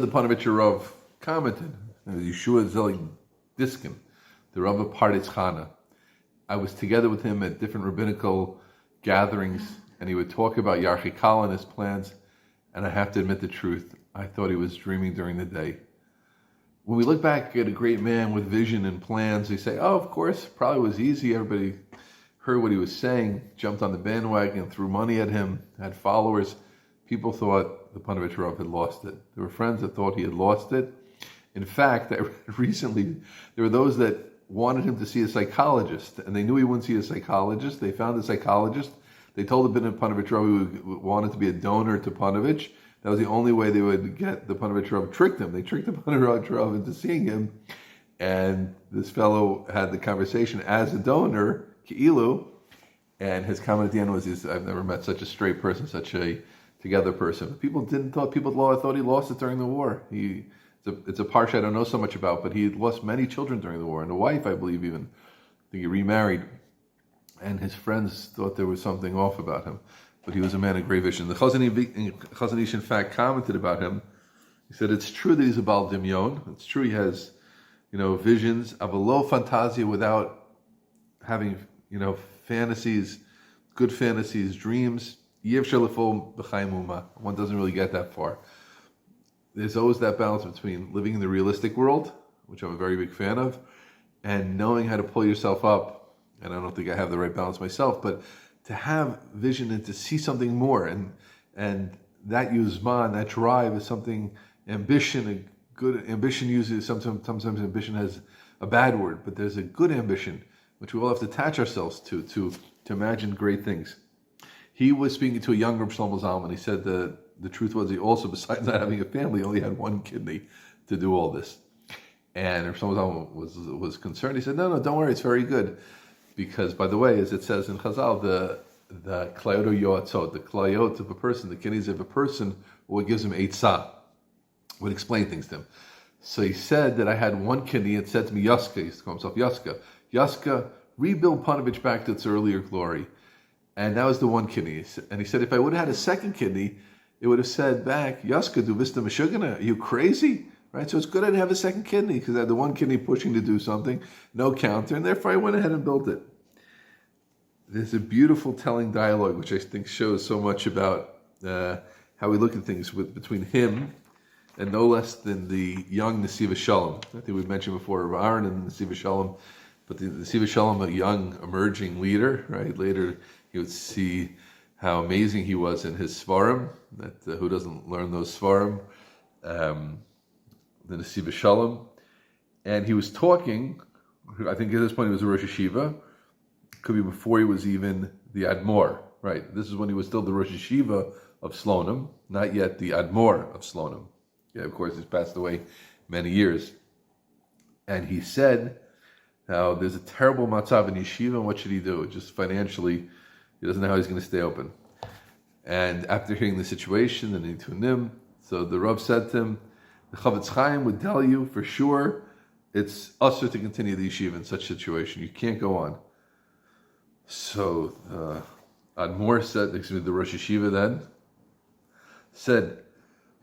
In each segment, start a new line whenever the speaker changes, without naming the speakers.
Ponevezher Rav commented, Yeshua Zelig Diskin, the Rav of Pardes Chana. I was together with him at different rabbinical gatherings, and he would talk about Yarchikal and his plans, and I have to admit the truth, I thought he was dreaming during the day. When we look back at a great man with vision and plans, we say, oh, of course, probably was easy. Everybody heard what he was saying, jumped on the bandwagon, threw money at him, had followers. People thought the Ponevezher Rav had lost it. There were friends that thought he had lost it. In fact, I read recently, there were those that wanted him to see a psychologist, and they knew he wouldn't see a psychologist. They found a psychologist. They told the Ponevezher Rav who wanted to be a donor to Ponevezher. That was the only way they would get the Ponevezher Rav. Tricked him. They tricked the Ponevezher Rav into seeing him, and this fellow had the conversation as a donor, Ki'ilu, and his comment at the end was, I've never met such a straight person, such a together person. People thought he lost it during the war. It's a parsha I don't know so much about, but he had lost many children during the war, and a wife, I believe, even. I think he remarried, and his friends thought there was something off about him. But he was a man of great vision. The Chazon Ish, in fact, commented about him. He said, it's true that he's a Baal Dimyon. It's true he has, visions of a low fantasia without having, fantasies, good fantasies, dreams. One doesn't really get that far. There's always that balance between living in the realistic world, which I'm a very big fan of, and knowing how to pull yourself up. And I don't think I have the right balance myself, but to have vision and to see something more, and that yuzman, that drive is something, ambition, a good ambition uses, sometimes ambition has a bad word, but there's a good ambition, which we all have to attach ourselves to imagine great things. He was speaking to a young Reb Shlomo Zalman. He said that the truth was he also, besides not having a family, only had one kidney to do all this. And Reb Shlomo Zalman was concerned. He said, no, don't worry, it's very good. Because, by the way, as it says in Chazal, the klayot yoatzot, the klayot of a person, the kidneys of a person, what gives him eitzah, would explain things to him. So he said that I had one kidney, and said to me, Yaska, he used to call himself Yaska. Yaska, rebuild Ponevezher back to its earlier glory. And that was the one kidney. And he said, if I would have had a second kidney, it would have said back, Yaska, du vista meshugana, are you crazy? Right? So it's good I didn't have a second kidney, because I had the one kidney pushing to do something, no counter, and therefore I went ahead and built it. There's a beautiful telling dialogue, which I think shows so much about how we look at things between him and no less than the young Nesiv Shalom. I think we mentioned before Aaron and Nesiv Shalom, but the Nesiv Shalom, a young emerging leader, right? Later you would see how amazing he was in his Svarim, that who doesn't learn those Svarim, the Nesiv Shalom. And he was talking, I think at this point he was a Rosh Yeshiva, could be before he was even the Admor, right? This is when he was still the Rosh Yeshiva of Slonim, not yet the Admor of Slonim. Yeah, of course, he's passed away many years. And he said, now there's a terrible matzav in Yeshiva, and what should he do? Just financially, he doesn't know how he's going to stay open. And after hearing the situation, the Nitunim, so the Rav said to him, the Chavetz Chaim would tell you for sure it's usher to continue the yeshiva in such a situation. You can't go on. So Admor said, the Rosh Yeshiva then said,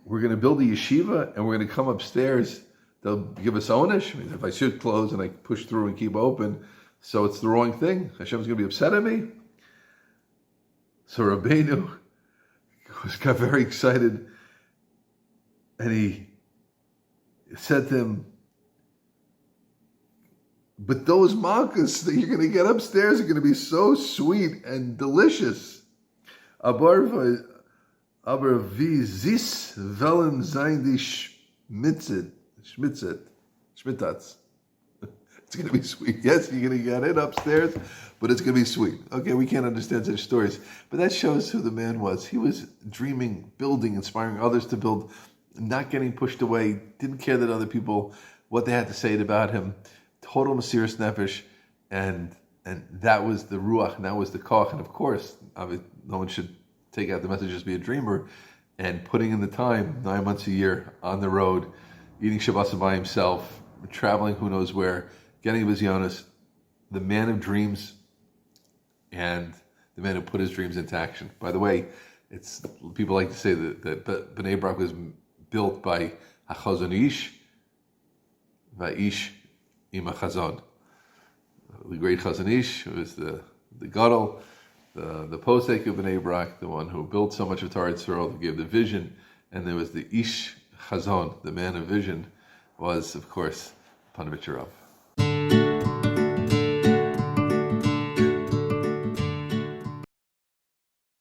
we're going to build a yeshiva and we're going to come upstairs. They'll give us onish. I mean, if I should close and I push through and keep open, so it's the wrong thing. Hashem's going to be upset at me. So Rabbeinu got very excited, and he said to him, but those malchus that you're going to get upstairs are going to be so sweet and delicious. Aber wie zis velen sein die schmittats. It's going to be sweet. Yes, you're going to get it upstairs, but it's going to be sweet. Okay, we can't understand such stories. But that shows who the man was. He was dreaming, building, inspiring others to build, not getting pushed away, didn't care that other people, what they had to say about him. Total Mesiras Nefesh, and that was the Ruach, and that was the Koch. And of course, no one should take out the message just be a dreamer, and putting in the time, 9 months a year, on the road, eating Shabbat by himself, traveling who knows where, getting Bizyonis, the man of dreams, and the man who put his dreams into action. By the way, people like to say that Bnei Brak was built by hachazon ish, va'ish ima chazon. The great Chazon Ish was the gadol, the posek of Bnei Brak, the one who built so much of Torah Yisrael, who gave the vision, and there was the Ish Chazon, the man of vision, was of course Ponevezher Rav.